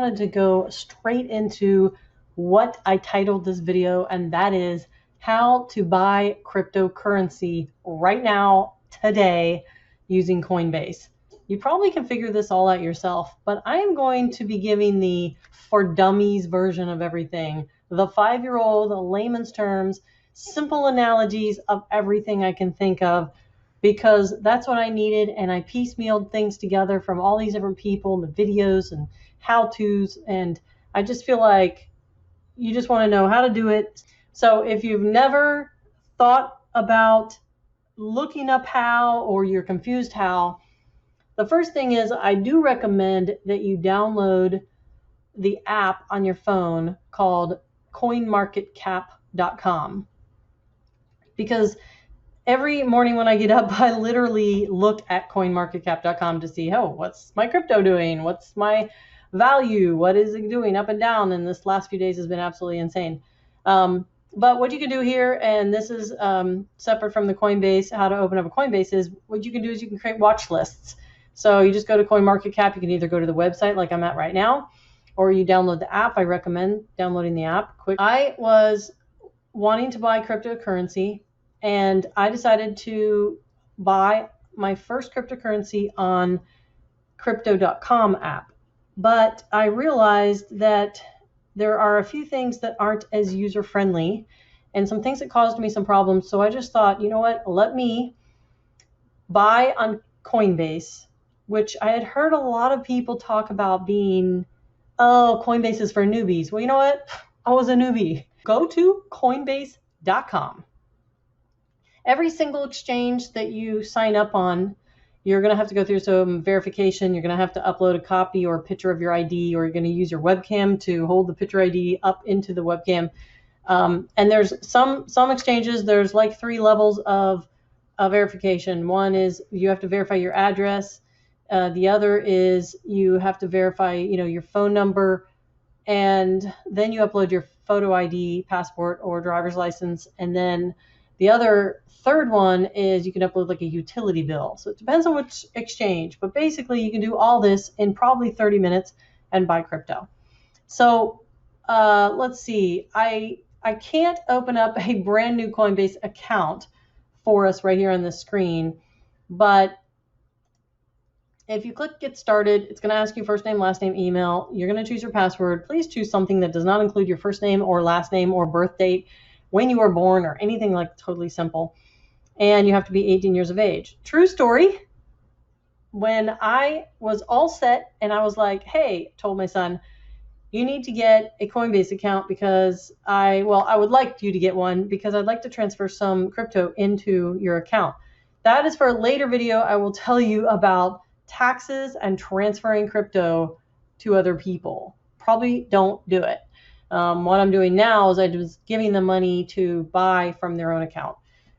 wanted to go straight into what I titled this video, and that is how to buy cryptocurrency right now, today, using Coinbase. You probably can figure this all out yourself, but I am going to be giving the for dummies version of everything, the 5-year-old layman's terms, simple analogies of everything I can think of, because that's what I needed, and I piecemealed things together from all these different people and the videos and how-tos, and I just feel like you just want to know how to do it. So if you've never thought about looking up how, or you're confused how, the first thing is I do recommend that you download the app on your phone called coinmarketcap.com, because every morning when I get up, I literally look at coinmarketcap.com to see, oh, what's my crypto doing? What's my value? What is it doing up and down? And this last few days has been absolutely insane. But what you can do here, and this is separate from the Coinbase, how to open up a Coinbase, is what you can do is you can create watch lists. So you just go to CoinMarketCap. You can either go to the website like I'm at right now, or you download the app. I recommend downloading the app quick. I was wanting to buy cryptocurrency, and I decided to buy my first cryptocurrency on crypto.com app. But I realized that there are a few things that aren't as user-friendly and some things that caused me some problems. So I just thought, you know what, let me buy on Coinbase, which I had heard a lot of people talk about being, oh, Coinbase is for newbies. Well, you know what? I was a newbie. Go to coinbase.com. Every single exchange that you sign up on, you're going to have to go through some verification. You're going to have to upload a copy or a picture of your ID, or you're going to use your webcam to hold the picture ID up into the webcam. And there's some exchanges, there's like 3 levels of verification. One is you have to verify your address. The other is you have to verify, your phone number, and then you upload your photo ID, passport, or driver's license. And then the other third one is you can upload like a utility bill. So it depends on which exchange, but basically you can do all this in probably 30 minutes and buy crypto. So let's see, I can't open up a brand new Coinbase account for us right here on the screen, but if you click get started, it's going to ask you first name, last name, email. You're going to choose your password. Please choose something that does not include your first name or last name or birth date, when you were born, or anything, like totally simple. And you have to be 18 years of age. True story. When I was all set and I was like, hey, told my son, you need to get a Coinbase account because I would like you to get one because I'd like to transfer some crypto into your account. That is for a later video. I will tell you about taxes and transferring crypto to other people. Probably don't do it. What I'm doing now is I was giving them money to buy from their own account.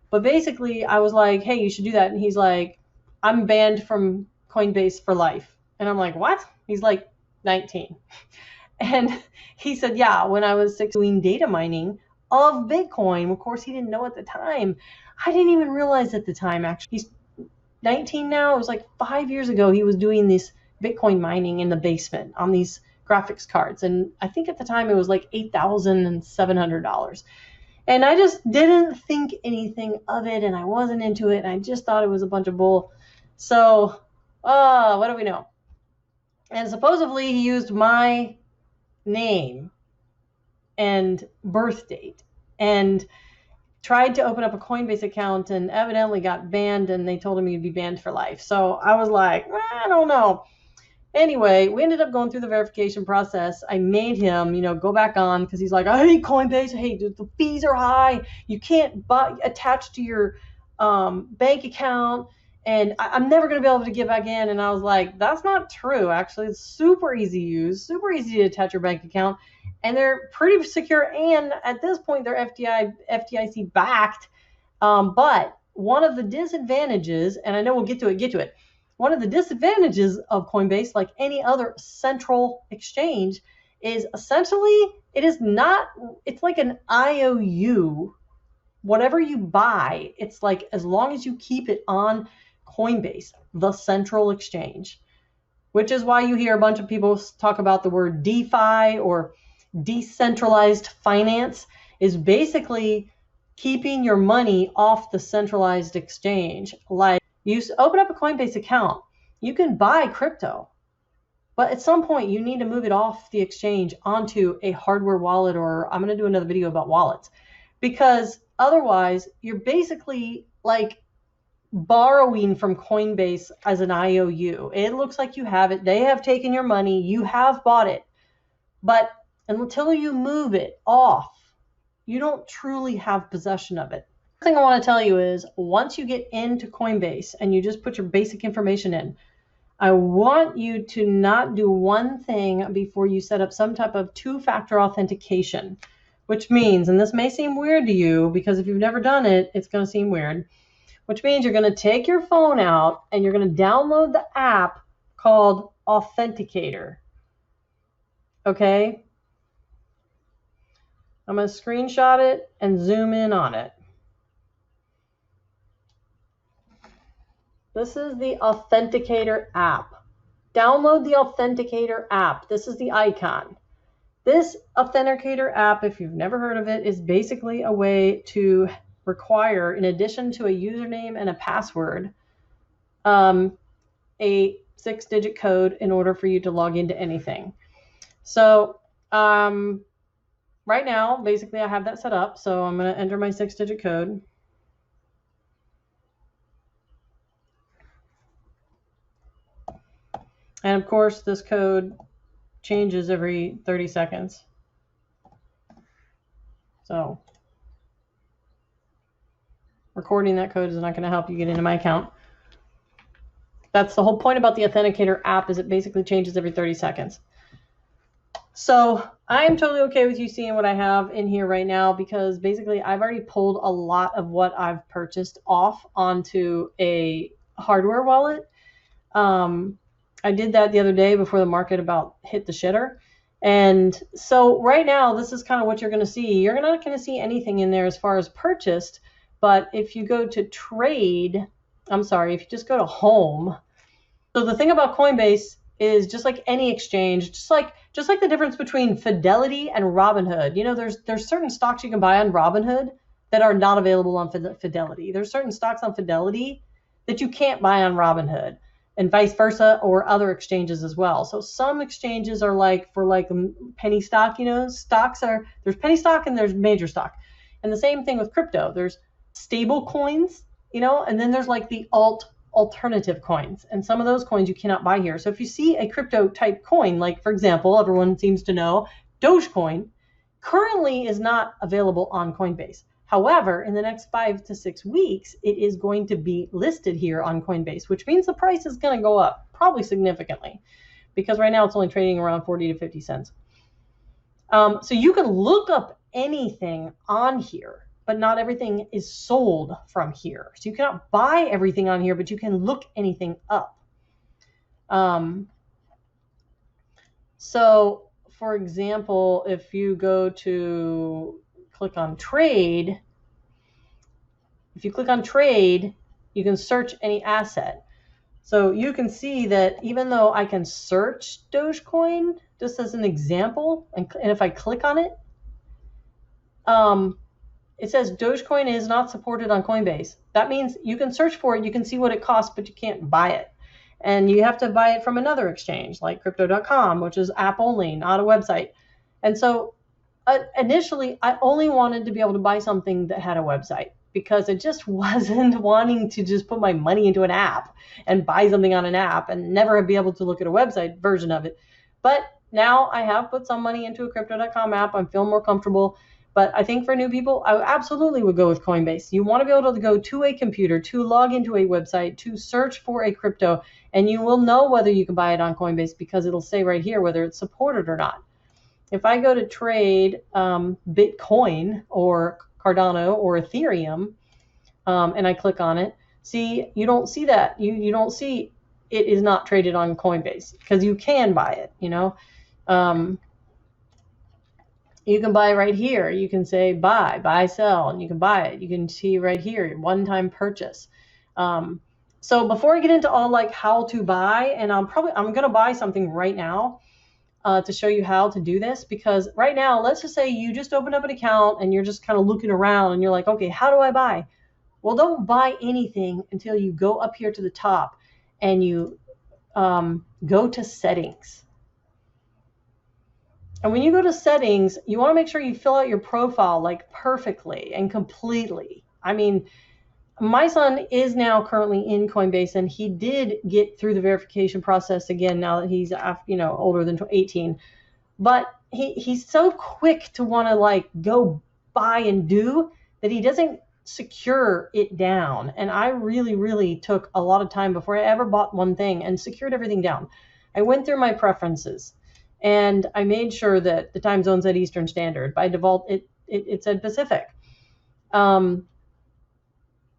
But basically, I was like, hey, you should do that. And he's like, I'm banned from Coinbase for life. And I'm like, what? He's like 19. And he said, yeah, when I was doing data mining of Bitcoin. Of course, he didn't know at the time. I didn't even realize at the time, actually. He's 19 now. It was like 5 years ago he was doing this Bitcoin mining in the basement on these graphics cards, and I think at the time it was like $8,700, and I just didn't think anything of it, and I wasn't into it, and I just thought it was a bunch of bull. So what do we know? And supposedly he used my name and birth date and tried to open up a Coinbase account and evidently got banned, and they told him he'd be banned for life. So I was like, I don't know. Anyway, we ended up going through the verification process. I made him, go back on because he's like, I hate Coinbase. Hey, dude, the fees are high. You can't attach to your bank account, and I'm never going to be able to get back in. And I was like, that's not true. Actually, it's super easy to use, super easy to attach your bank account, and they're pretty secure. And at this point, they're FDIC backed. But one of the disadvantages, and I know we'll get to it. One of the disadvantages of Coinbase, like any other central exchange, is essentially it's like an IOU. Whatever you buy, it's like as long as you keep it on Coinbase, the central exchange, which is why you hear a bunch of people talk about the word DeFi or decentralized finance, is basically keeping your money off the centralized exchange. Like, you open up a Coinbase account, you can buy crypto, but at some point you need to move it off the exchange onto a hardware wallet, or I'm going to do another video about wallets, because otherwise you're basically like borrowing from Coinbase as an IOU. It looks like you have it. They have taken your money. You have bought it. But until you move it off, you don't truly have possession of it. The thing I want to tell you is, once you get into Coinbase and you just put your basic information in, I want you to not do one thing before you set up some type of two-factor authentication, which means, and this may seem weird to you because if you've never done it, it's going to seem weird, which means you're going to take your phone out and you're going to download the app called Authenticator. Okay? I'm going to screenshot it and zoom in on it. This is the Authenticator app. Download the Authenticator app. This is the icon. This Authenticator app, if you've never heard of it, is basically a way to require, in addition to a username and a password, a 6-digit code in order for you to log into anything. So right now, basically I have that set up. So I'm going to enter my 6-digit code. And of course, this code changes every 30 seconds. So recording that code is not going to help you get into my account. That's the whole point about the Authenticator app, is it basically changes every 30 seconds. So I'm totally okay with you seeing what I have in here right now, because basically I've already pulled a lot of what I've purchased off onto a hardware wallet. I did that the other day before the market about hit the shitter. And so right now, this is kind of what you're going to see. You're not going to see anything in there as far as purchased, but if you go to trade, if you just go to home. So the thing about Coinbase is, just like any exchange, just like the difference between Fidelity and Robinhood. You know, there's certain stocks you can buy on Robinhood that are not available on Fidelity. There's certain stocks on Fidelity that you can't buy on Robinhood, and vice versa, or other exchanges as well. So some exchanges are like, for like penny stock, you know, there's penny stock and there's major stock. And the same thing with crypto. There's stable coins, you know, and then there's like the alternative coins. And some of those coins you cannot buy here. So if you see a crypto type coin, like for example, everyone seems to know Dogecoin currently is not available on Coinbase. However, in the next 5 to 6 weeks, it is going to be listed here on Coinbase, which means the price is going to go up, probably significantly, because right now it's only trading around 40 to 50 cents. So you can look up anything on here, but not everything is sold from here. So you cannot buy everything on here, but you can look anything up. So, for example, if you go to click on trade, if you click on trade, you can search any asset. So you can see that even though I can search Dogecoin, just as an example, and if I click on it, it says Dogecoin is not supported on Coinbase. That means you can search for it, you can see what it costs, but you can't buy it. And you have to buy it from another exchange like crypto.com, which is app only, not a website. And so initially, I only wanted to be able to buy something that had a website, because I just wasn't wanting to just put my money into an app and buy something on an app and never be able to look at a website version of it. But now I have put some money into a crypto.com app. I'm feeling more comfortable. But I think for new people, I absolutely would go with Coinbase. You want to be able to go to a computer, to log into a website, to search for a crypto, and you will know whether you can buy it on Coinbase, because it'll say right here whether it's supported or not. If I go to trade Bitcoin or Cardano or Ethereum, and I click on it, see, you don't see that. You don't see it is not traded on Coinbase, because you can buy it, you know. You can buy right here. You can say buy, sell, and you can buy it. You can see right here, one-time purchase. So before I get into all like how to buy, and I'm going to buy something right now to show you how to do this, because right now, let's just say you just opened up an account and you're just kind of looking around and you're like, okay, how do I buy? Well, don't buy anything until you go up here to the top and you go to settings. And when you go to settings, you want to make sure you fill out your profile like perfectly and completely. I mean, my son is now currently in Coinbase, and he did get through the verification process again now that he's older than 18. But he's so quick to want to like go buy and do that he doesn't secure it down. And I really, really took a lot of time before I ever bought one thing and secured everything down. I went through my preferences and I made sure that the time zone said Eastern Standard. By default, it said Pacific.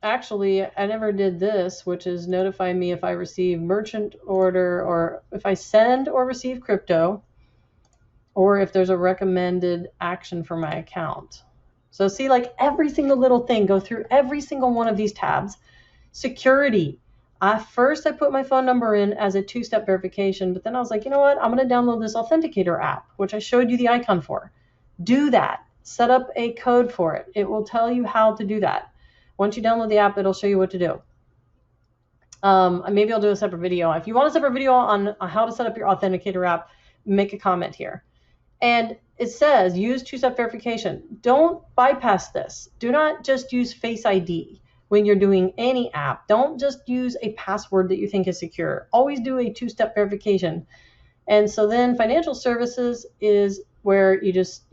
Actually, I never did this, which is notify me if I receive merchant order or if I send or receive crypto, or if there's a recommended action for my account. So see, like every single little thing, go through every single one of these tabs. Security. First, I put my phone number in as a two-step verification, but then I was like, you know what? I'm going to download this Authenticator app, which I showed you the icon for. Do that. Set up a code for it. It will tell you how to do that. Once you download the app, it'll show you what to do. Maybe I'll do a separate video. If you want a separate video on how to set up your Authenticator app, make a comment here. And it says use two-step verification. Don't bypass this. Do not just use Face ID when you're doing any app. Don't just use a password that you think is secure. Always do a two-step verification. And so then financial services is where you just,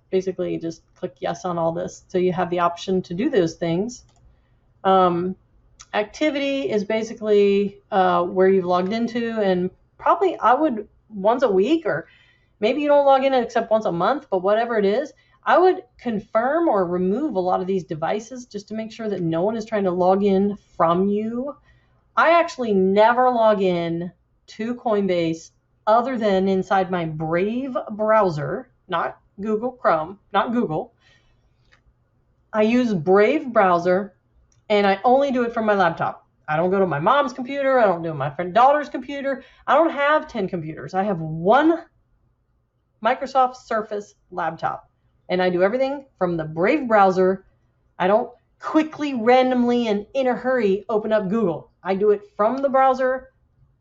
basically just click yes on all this. So you have the option to do those things. Activity is basically where you've logged into, and probably I would once a week, or maybe you don't log in except once a month, but whatever it is, I would confirm or remove a lot of these devices just to make sure that no one is trying to log in from you. I actually never log in to Coinbase other than inside my Brave browser, not Google Chrome, not Google. I use Brave browser, and I only do it from my laptop. I don't go to my mom's computer. I don't do my friend daughter's computer. I don't have 10 computers. I have one Microsoft Surface laptop, and I do everything from the Brave browser. I don't quickly, randomly, and in a hurry open up Google. I do it from the browser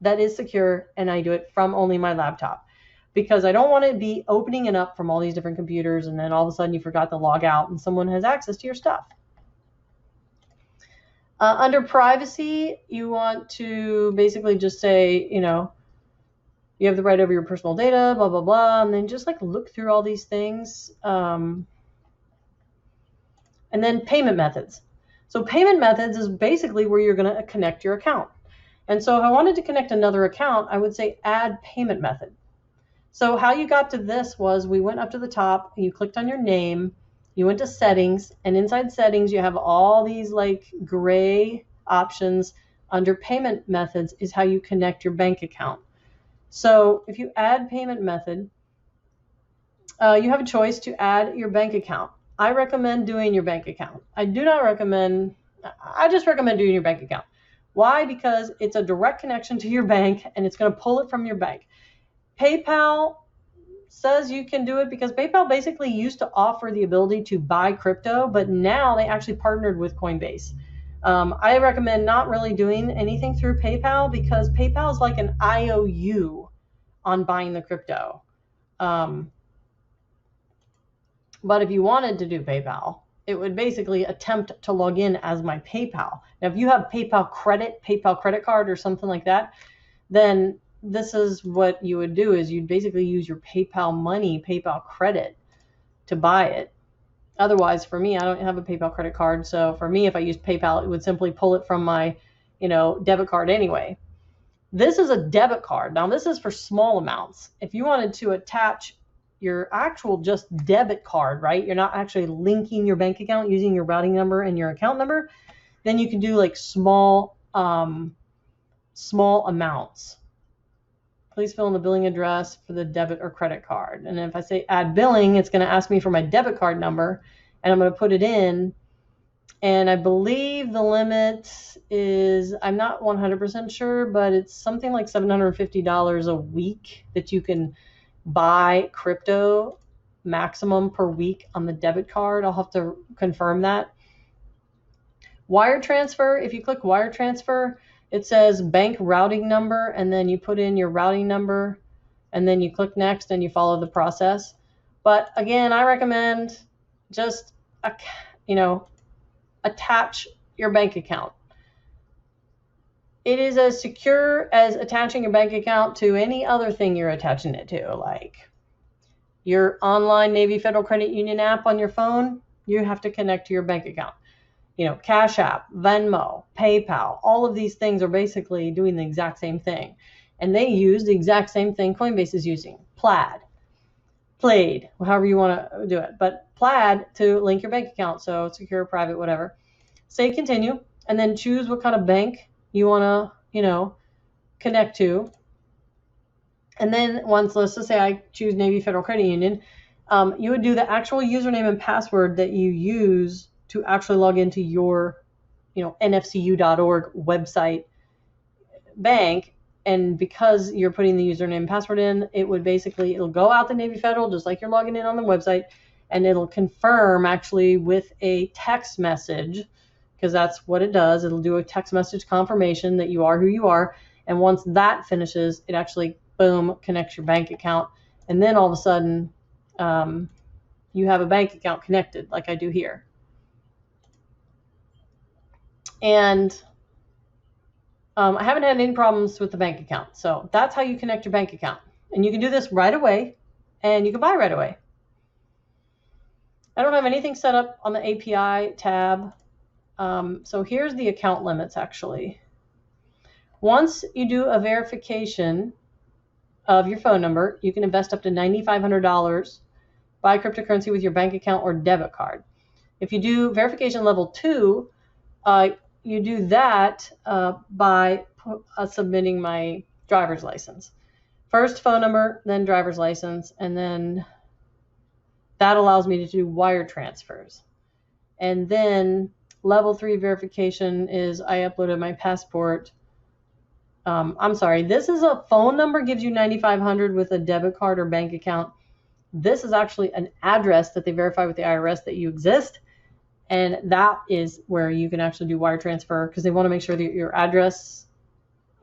that is secure, and I do it from only my laptop, because I don't want to be opening it up from all these different computers and then all of a sudden you forgot to log out and someone has access to your stuff. Under privacy, you want to basically just say, you have the right over your personal data, blah, blah, blah, and then just like look through all these things. And then payment methods. So payment methods is basically where you're going to connect your account. And so if I wanted to connect another account, I would say add payment method. So how you got to this was we went up to the top, you clicked on your name, you went to settings, and inside settings you have all these like gray options. Under payment methods is how you connect your bank account. So if you add payment method, you have a choice to add your bank account. I recommend doing your bank account. I just recommend doing your bank account. Why? Because it's a direct connection to your bank and it's going to pull it from your bank. PayPal says you can do it because PayPal basically used to offer the ability to buy crypto, but now they actually partnered with Coinbase. I recommend not really doing anything through PayPal because PayPal is like an IOU on buying the crypto. But if you wanted to do PayPal, it would basically attempt to log in as my PayPal. Now, if you have PayPal credit card or something like that, then this is what you would do is you'd basically use your PayPal money, PayPal credit to buy it. Otherwise, for me, I don't have a PayPal credit card. So for me, if I used PayPal, it would simply pull it from my, debit card anyway. This is a debit card. Now, this is for small amounts. If you wanted to attach your actual just debit card, right? You're not actually linking your bank account using your routing number and your account number. Then you can do like small amounts. Please fill in the billing address for the debit or credit card. And if I say add billing, it's going to ask me for my debit card number, and I'm going to put it in. And I believe the limit is, I'm not 100% sure, but it's something like $750 a week that you can buy crypto maximum per week on the debit card. I'll have to confirm that. Wire transfer, if you click wire transfer, it says bank routing number, and then you put in your routing number, and then you click next and you follow the process. But again, I recommend just, attach your bank account. It is as secure as attaching your bank account to any other thing you're attaching it to, like your online Navy Federal Credit Union app on your phone. You have to connect to your bank account. Cash App, Venmo, PayPal, all of these things are basically doing the exact same thing. And they use the exact same thing Coinbase is using. Plaid, however you want to do it. But Plaid to link your bank account, so secure, private, whatever. Say continue, and then choose what kind of bank you want to, connect to. And then let's just say I choose Navy Federal Credit Union, you would do the actual username and password that you use to actually log into your, nfcu.org website bank. And because you're putting the username and password in, it'll go out to Navy Federal, just like you're logging in on the website, and it'll confirm actually with a text message, because that's what it does. It'll do a text message confirmation that you are who you are. And once that finishes, it actually, boom, connects your bank account. And then all of a sudden, you have a bank account connected like I do here. And I haven't had any problems with the bank account. So that's how you connect your bank account. And you can do this right away, and you can buy right away. I don't have anything set up on the API tab. So here's the account limits, actually. Once you do a verification of your phone number, you can invest up to $9,500, buy cryptocurrency with your bank account or debit card. If you do verification level 2, you do that by submitting my driver's license. First phone number, then driver's license, and then that allows me to do wire transfers. And then level 3 verification is I uploaded my passport. I'm sorry, this is a phone number, gives you $9,500 with a debit card or bank account. This is actually an address that they verify with the IRS that you exist. And that is where you can actually do wire transfer, because they want to make sure that your address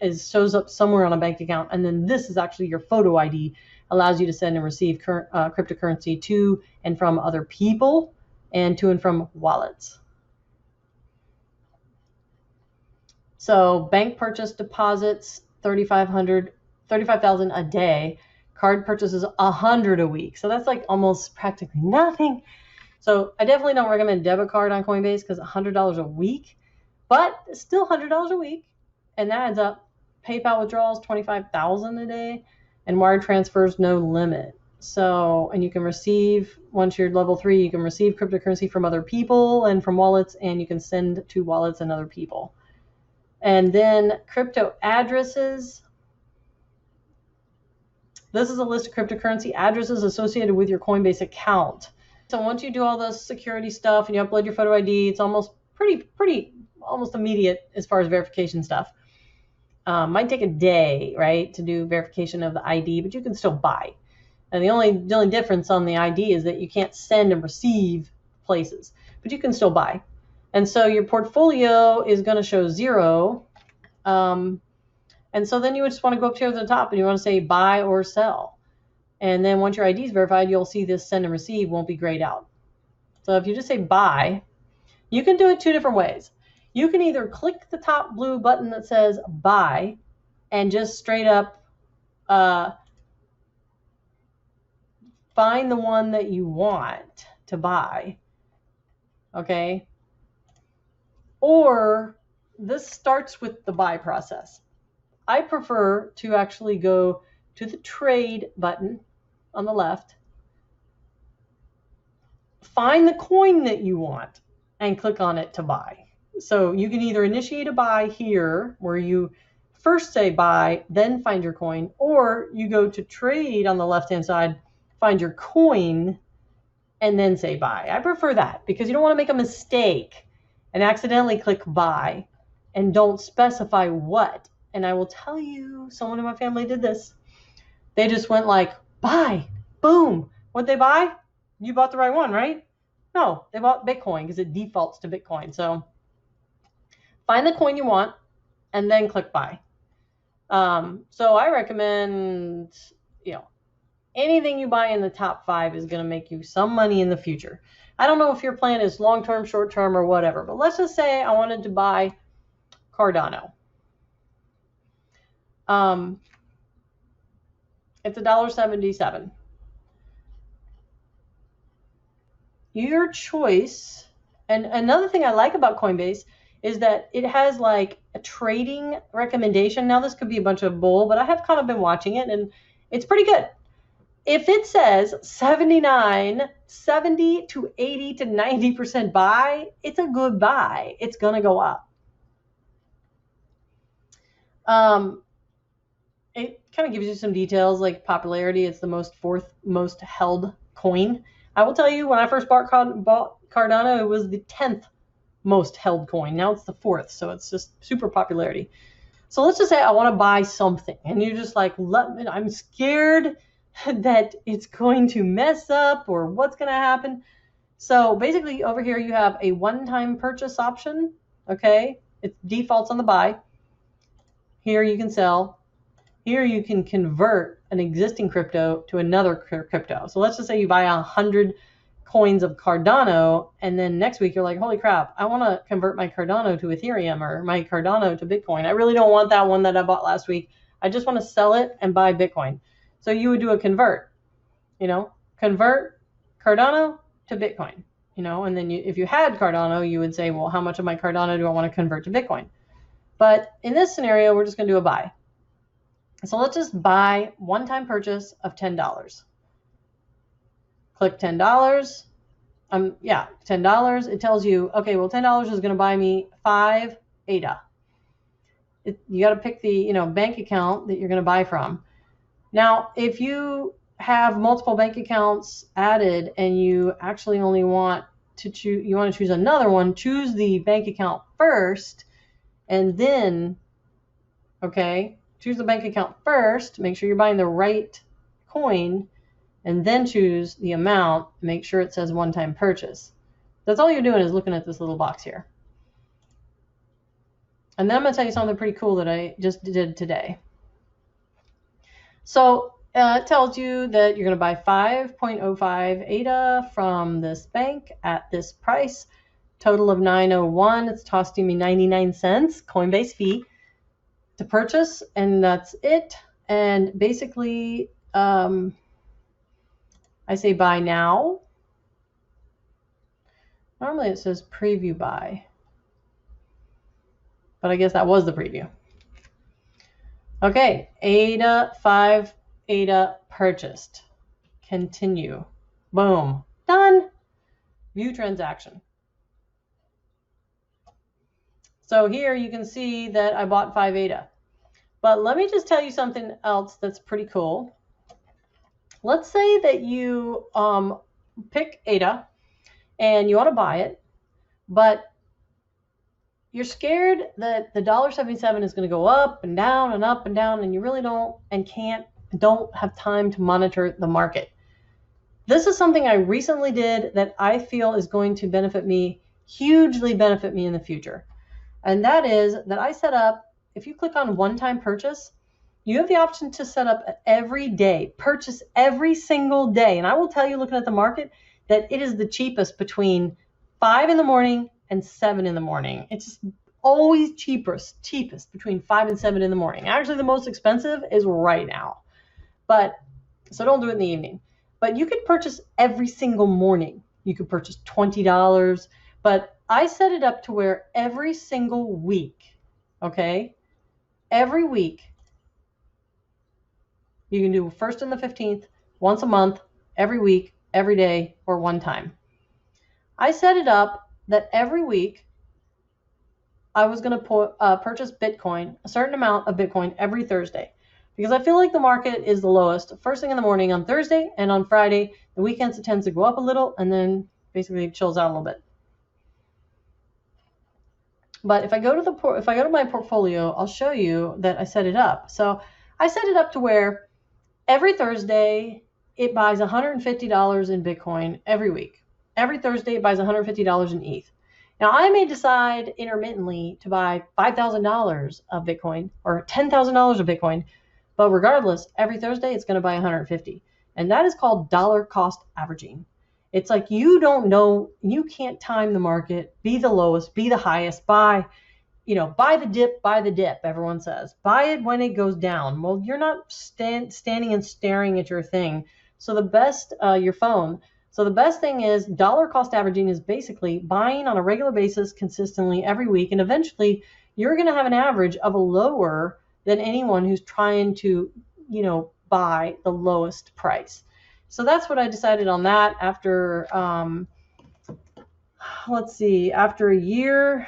shows up somewhere on a bank account. And then this is actually your photo ID, allows you to send and receive cryptocurrency to and from other people and to and from wallets. So bank purchase deposits, $35,000 a day. Card purchases $100 a week. So that's like almost practically nothing. So I definitely don't recommend debit card on Coinbase, because $100 a week, but it's still $100 a week, and that adds up. PayPal withdrawals, $25,000 a day, and wire transfers, no limit. So, and you can receive, once you're level 3, you can receive cryptocurrency from other people and from wallets, and you can send to wallets and other people. And then crypto addresses. This is a list of cryptocurrency addresses associated with your Coinbase account. So once you do all the security stuff and you upload your photo ID, it's almost almost immediate as far as verification stuff. Might take a day, right, to do verification of the ID, but you can still buy. And the only difference on the ID is that you can't send and receive places, but you can still buy. And so your portfolio is going to show 0. And so then you would just want to go up here to the top and you want to say buy or sell. And then once your ID is verified, you'll see this send and receive won't be grayed out. So if you just say buy, you can do it 2 different ways. You can either click the top blue button that says buy and just straight up find the one that you want to buy. Okay. Or this starts with the buy process. I prefer to actually go to the trade button on the left, find the coin that you want, and click on it to buy. So you can either initiate a buy here, where you first say buy, then find your coin, or you go to trade on the left-hand side, find your coin, and then say buy. I prefer that because you don't want to make a mistake and accidentally click buy and don't specify what. And I will tell you, someone in my family did this. They just went like, buy, boom. What'd they buy? You bought the right one, right? No, they bought Bitcoin because it defaults to Bitcoin. So find the coin you want and then click buy. So I recommend, anything you buy in the top 5 is going to make you some money in the future. I don't know if your plan is long-term, short-term, or whatever, but let's just say I wanted to buy Cardano. It's $1.77. Your choice, and another thing I like about Coinbase is that it has like a trading recommendation. Now this could be a bunch of bull, but I have kind of been watching it and it's pretty good. If it says 70 to 80 to 90% buy, it's a good buy. It's going to go up. It kind of gives you some details like popularity. It's the fourth most held coin. I will tell you, when I first bought Cardano, it was the 10th most held coin. Now it's the 4th, so it's just super popularity. So let's just say I want to buy something, and you're just like, I'm scared that it's going to mess up or what's going to happen. So basically over here you have a one-time purchase option. Okay, it defaults on the buy. Here you can sell. Here you can convert an existing crypto to another crypto. So let's just say you buy 100 coins of Cardano, and then next week you're like, holy crap, I want to convert my Cardano to Ethereum or my Cardano to Bitcoin. I really don't want that one that I bought last week. I just want to sell it and buy Bitcoin. So you would do a convert, convert Cardano to Bitcoin, and then if you had Cardano, you would say, well, how much of my Cardano do I want to convert to Bitcoin? But in this scenario, we're just going to do a buy. So let's just buy one-time purchase of $10. Click $10. $10. It tells you, okay, well, $10 is going to buy me 5 ADA. You got to pick the bank account that you're going to buy from. Now, if you have multiple bank accounts added and you actually only want to choose another one, choose the bank account first, and then, choose the bank account first, make sure you're buying the right coin, and then choose the amount, make sure it says one-time purchase. That's all you're doing is looking at this little box here. And then I'm going to tell you something pretty cool that I just did today. So it tells you that you're going to buy 5.05 ADA from this bank at this price, total of $9.01. It's costing me 99 cents, Coinbase fee, to purchase, and that's it. And basically, I say buy now. Normally it says preview buy, but I guess that was the preview. Okay, ADA, 5 ADA purchased. Continue. Boom. Done. View transaction. So here you can see that I bought 5 ADA. But let me just tell you something else that's pretty cool. Let's say that you pick ADA and you want to buy it, but you're scared that the $1.77 is going to go up and down and up and down, and you really don't have time to monitor the market. This is something I recently did that I feel is going to hugely benefit me in the future. And that is that I set up, if you click on one-time purchase, you have the option to set up every day, purchase every single day. And I will tell you, looking at the market, that it is the cheapest between 5 in the morning and 7 in the morning. It's just always cheapest between 5 and 7 in the morning. Actually, the most expensive is right now. So don't do it in the evening. But you could purchase every single morning. You could purchase $20, but I set it up to where every single week, every week, you can do 1st and the 15th, once a month, every week, every day, or one time. I set it up that every week I was going to purchase Bitcoin, a certain amount of Bitcoin every Thursday, because I feel like the market is the lowest first thing in the morning on Thursday, and on Friday, the weekends it tends to go up a little and then basically chills out a little bit. But if I go to my portfolio, I'll show you that I set it up. So I set it up to where every Thursday it buys $150 in Bitcoin every week. Every Thursday it buys $150 in ETH. Now I may decide intermittently to buy $5,000 of Bitcoin or $10,000 of Bitcoin, but regardless, every Thursday it's going to buy $150. And that is called dollar cost averaging. It's like you don't know, you can't time the market, be the lowest, be the highest, buy the dip, everyone says. Buy it when it goes down. Well, you're not standing and staring at your thing. So the best, your phone. So the best thing is dollar cost averaging is basically buying on a regular basis consistently every week. And eventually you're going to have an average of a lower than anyone who's trying to, buy the lowest price. So that's what I decided on that after, after a year,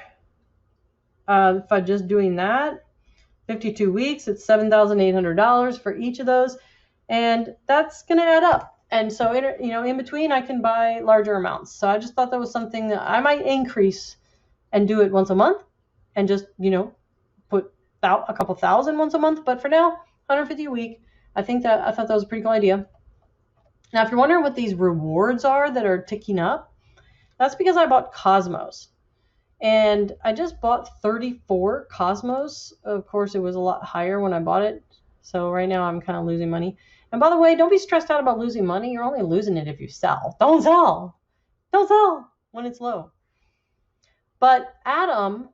if I'm just doing that, 52 weeks, it's $7,800 for each of those. And that's going to add up. And so, in between, I can buy larger amounts. So I just thought that was something that I might increase and do it once a month and just, put out a couple thousand once a month. But for now, 150 a week. I thought that was a pretty cool idea. Now, if you're wondering what these rewards are that are ticking up, that's because I bought Cosmos. And I just bought 34 Cosmos. Of course, it was a lot higher when I bought it. So right now I'm kind of losing money. And by the way, don't be stressed out about losing money. You're only losing it if you sell. Don't sell. Don't sell when it's low. But Atom,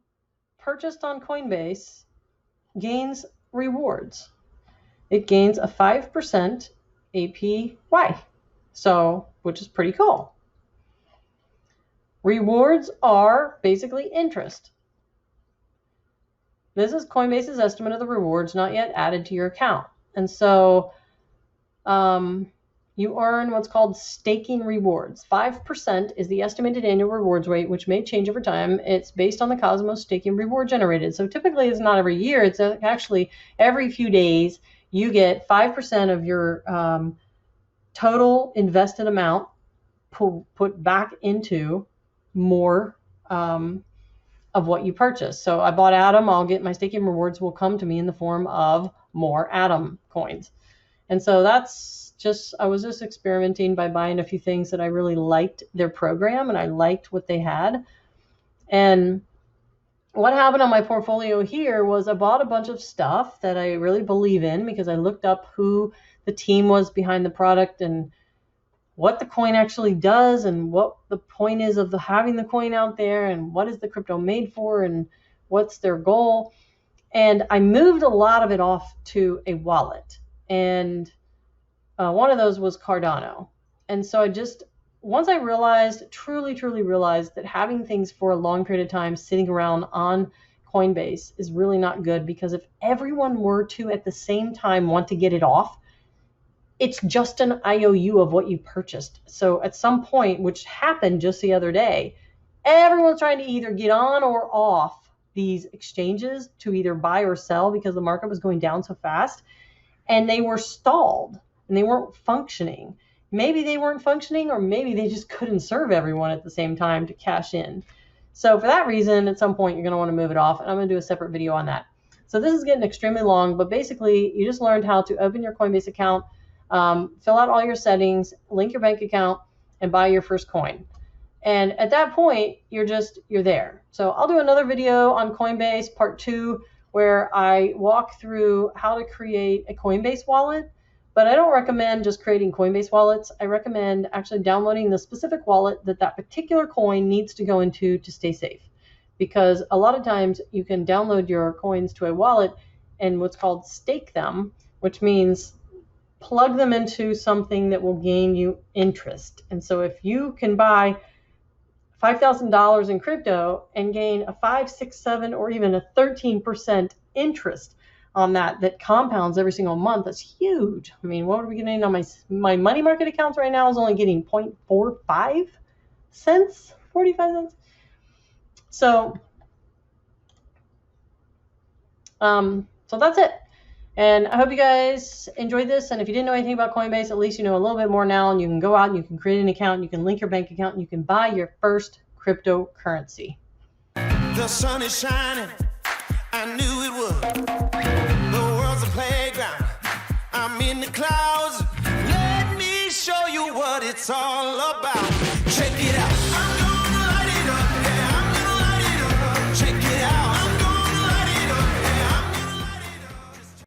purchased on Coinbase, gains rewards. It gains a 5% APY, which is pretty cool. Rewards are basically interest. This is Coinbase's estimate of the rewards not yet added to your account. And so you earn what's called staking rewards. 5% is the estimated annual rewards rate, which may change over time. It's based on the Cosmos staking reward generated. So typically it's not every year. It's actually every few days you get 5% of your total invested amount put back into more of what you purchase. So I bought Atom. I'll get my staking rewards will come to me in the form of more Atom coins. And so I was just experimenting by buying a few things that I really liked their program and I liked what they had. And what happened on my portfolio here was I bought a bunch of stuff that I really believe in because I looked up who the team was behind the product and what the coin actually does and what the point is of having the coin out there and what is the crypto made for and what's their goal. And I moved a lot of it off to a wallet. And one of those was Cardano. And so once I truly realized that having things for a long period of time sitting around on Coinbase is really not good, because if everyone were to at the same time want to get it off, it's just an IOU of what you purchased. So at some point, which happened just the other day, everyone's trying to either get on or off these exchanges to either buy or sell because the market was going down so fast, and they were stalled and they weren't functioning. Maybe they weren't functioning, or maybe they just couldn't serve everyone at the same time to cash in. So for that reason, at some point, you're going to want to move it off, and I'm going to do a separate video on that. So this is getting extremely long, but basically, you just learned how to open your Coinbase account, fill out all your settings, link your bank account, and buy your first coin. And at that point, you're there. So I'll do another video on Coinbase, part 2, where I walk through how to create a Coinbase wallet. But I don't recommend just creating Coinbase wallets. I recommend actually downloading the specific wallet that particular coin needs to go into to stay safe. Because a lot of times you can download your coins to a wallet and what's called stake them, which means plug them into something that will gain you interest. And so if you can buy $5,000 in crypto and gain a 5, 6, 7, or even a 13% interest on that compounds every single month, that's huge. I mean, what are we getting on my money market accounts right now is only getting 0.45 cents, 45 cents. So, so that's it. And I hope you guys enjoyed this. And if you didn't know anything about Coinbase, at least you know a little bit more now, and you can go out and you can create an account, you can link your bank account, and you can buy your first cryptocurrency. The sun is shining, I knew it would. The world's a playground, I'm in the clouds. Let me show you what it's all about. Check it out.